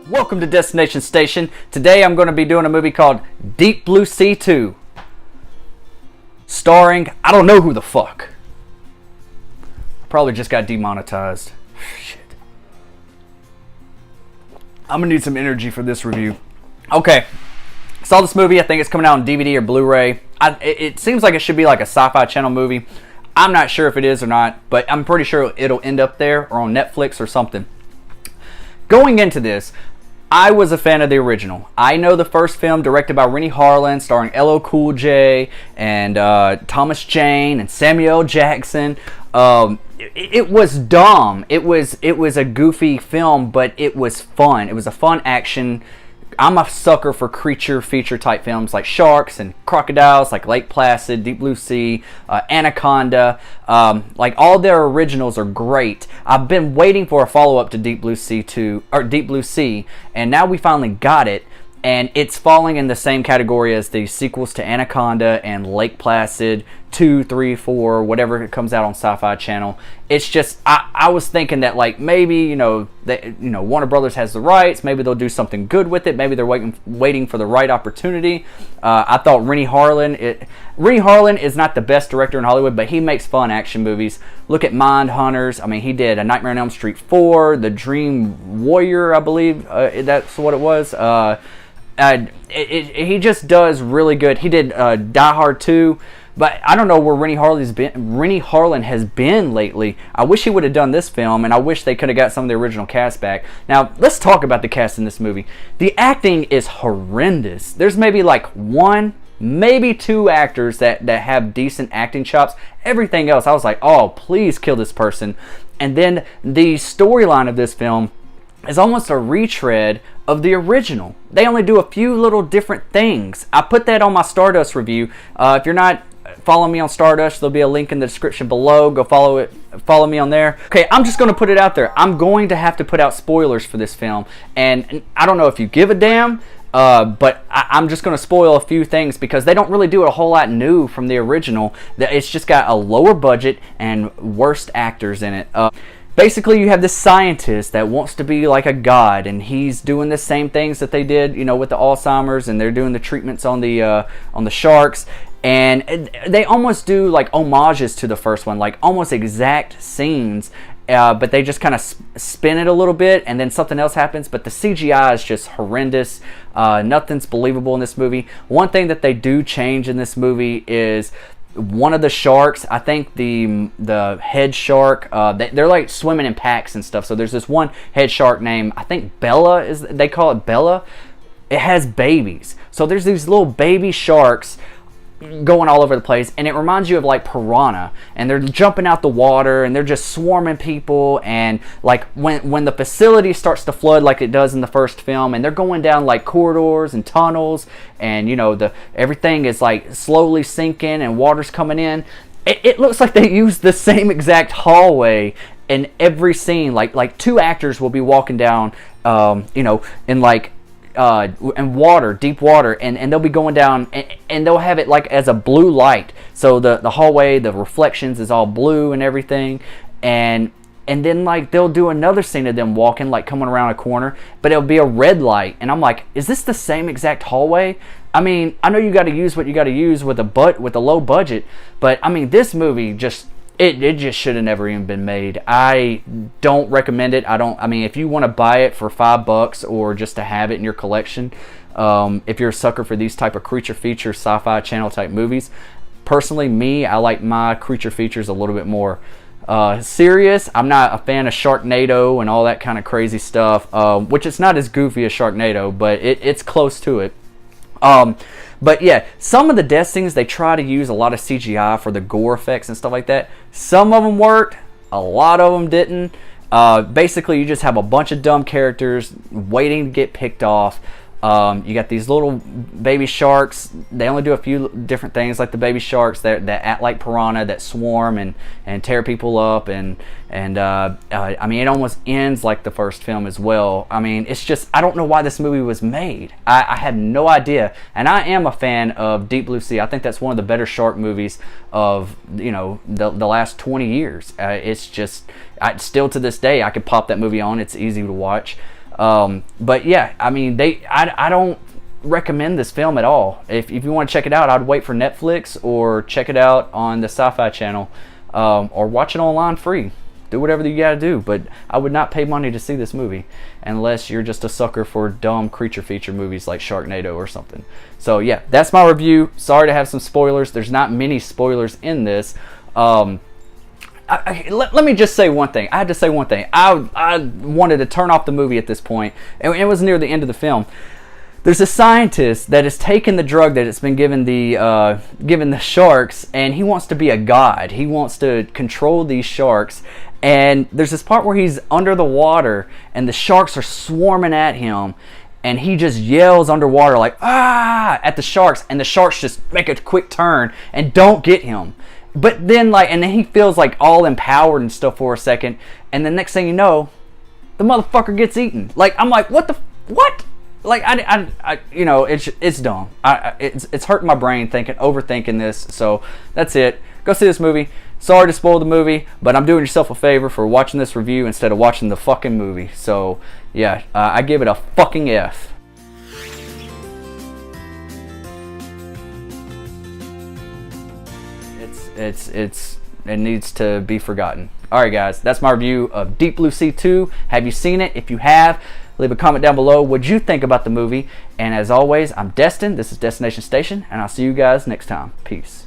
Welcome to Destination Station. Today I'm going to be doing a movie called Deep Blue Sea 2. Starring, I don't know who the fuck. I probably just got demonetized. Shit. I'm going to need some energy for this review. Okay. Saw this movie. I think it's coming out on DVD or Blu-ray. It seems like it should be like a Sci-Fi Channel movie. I'm not sure if it is or not, but I'm pretty sure it'll end up there or on Netflix or something. Going into this, I was a fan of the original. I know the first film, directed by Renny Harlin, starring LL Cool J and Thomas Jane and Samuel L. Jackson. It was dumb. It was a goofy film, but it was fun. It was a fun action. I'm a sucker for creature feature type films like sharks and crocodiles, like Lake Placid, Deep Blue Sea, Anaconda. Like all their originals are great. I've been waiting for a follow-up to Deep Blue Sea 2 or Deep Blue Sea, and now we finally got it. And it's falling in the same category as the sequels to Anaconda and Lake Placid 2, 3, 4, whatever it comes out on Sci-Fi Channel. It's just I was thinking that like maybe Warner Brothers has the rights. Maybe they'll do something good with it. Maybe they're waiting for the right opportunity. I thought Renny Harlin is not the best director in Hollywood, but he makes fun action movies. Look at Mindhunters. I mean, he did A Nightmare on Elm Street 4, The Dream Warrior, I believe that's what it was. He just does really good. He did Die Hard 2, but I don't know where Renny Harlin has been lately. I wish he would have done this film, and I wish they could have got some of the original cast back. Now, let's talk about the cast in this movie. The acting is horrendous. There's maybe like one, maybe two actors that have decent acting chops. Everything else, I was like, oh, please kill this person. And then the storyline of this film is almost a retread of the original. They only do a few little different things. I put that on my Stardust review. If you're not following me on Stardust, there'll be a link in the description below. Go follow me on there. Okay, I'm just going to put it out there. I'm going to have to put out spoilers for this film, and I don't know if you give a damn, but I'm just going to spoil a few things because they don't really do a whole lot new from the original. It's just got a lower budget and worse actors in it. Basically, you have this scientist that wants to be like a god, and he's doing the same things that they did, with the Alzheimer's, and they're doing the treatments on the sharks, and they almost do like homages to the first one, like almost exact scenes, but they just kind of spin it a little bit, and then something else happens. But the CGI is just horrendous. Nothing's believable in this movie. One thing that they do change in this movie is one of the sharks. I think the head shark, they're like swimming in packs and stuff. So there's this one head shark named, I think Bella, they call it Bella. It has babies. So there's these little baby sharks going all over the place, and it reminds you of like Piranha, and they're jumping out the water, and they're just swarming people. And like when the facility starts to flood like it does in the first film, and they're going down like corridors and tunnels, and everything is like slowly sinking and water's coming in, it looks like they use the same exact hallway in every scene. Like two actors will be walking down in like and water, deep water, and they'll be going down, and they'll have it like as a blue light, so the hallway, the reflections is all blue and everything, and then like they'll do another scene of them walking, like coming around a corner, but it'll be a red light, and I'm like, is this the same exact hallway? I mean, I know you got to use what you got to use with a low budget, but I mean, this movie just It just should have never even been made. I don't recommend it. I mean, if you want to buy it for $5 or just to have it in your collection, if you're a sucker for these type of creature feature Sci-Fi Channel type movies, personally, I like my creature features a little bit more serious. I'm not a fan of Sharknado and all that kind of crazy stuff, which it's not as goofy as Sharknado, but it's close to it. But yeah, some of the death scenes, they try to use a lot of CGI for the gore effects and stuff like that. Some of them worked, a lot of them didn't. Basically, you just have a bunch of dumb characters waiting to get picked off. You got these little baby sharks. They only do a few different things, like the baby sharks that act like piranha, that swarm and tear people up, and I mean, it almost ends like the first film as well. I mean, it's just, I don't know why this movie was made. I had no idea, and I am a fan of Deep Blue Sea. I think that's one of the better shark movies of the last 20 years. It's just, still to this day, I could pop that movie on. It's easy to watch. But yeah, I mean, I don't recommend this film at all. If you want to check it out, I'd wait for Netflix or check it out on the Sci-Fi Channel, or watch it online free. Do whatever you gotta do, but I would not pay money to see this movie unless you're just a sucker for dumb creature feature movies like Sharknado or something. So yeah, that's my review. Sorry to have some spoilers. There's not many spoilers in this. Let me just say one thing. I had to say one thing. I wanted to turn off the movie at this point, and it was near the end of the film. There's a scientist that has taken the drug that it's been given the sharks, and he wants to be a god. He wants to control these sharks. And there's this part where he's under the water, and the sharks are swarming at him, and he just yells underwater like "ah" at the sharks, and the sharks just make a quick turn and don't get him. But then and then he feels like all empowered and stuff for a second, and the next thing you know, the motherfucker gets eaten. I'm like, what? It's dumb. It's hurting my brain overthinking this. So that's it. Go see this movie. Sorry to spoil the movie, but I'm doing yourself a favor for watching this review instead of watching the fucking movie. So yeah, I give it a fucking F. It needs to be forgotten. Alright guys, that's my review of Deep Blue Sea 2. Have you seen it? If you have, leave a comment down below what you think about the movie. And as always, I'm Destin. This is Destination Station, and I'll see you guys next time. Peace.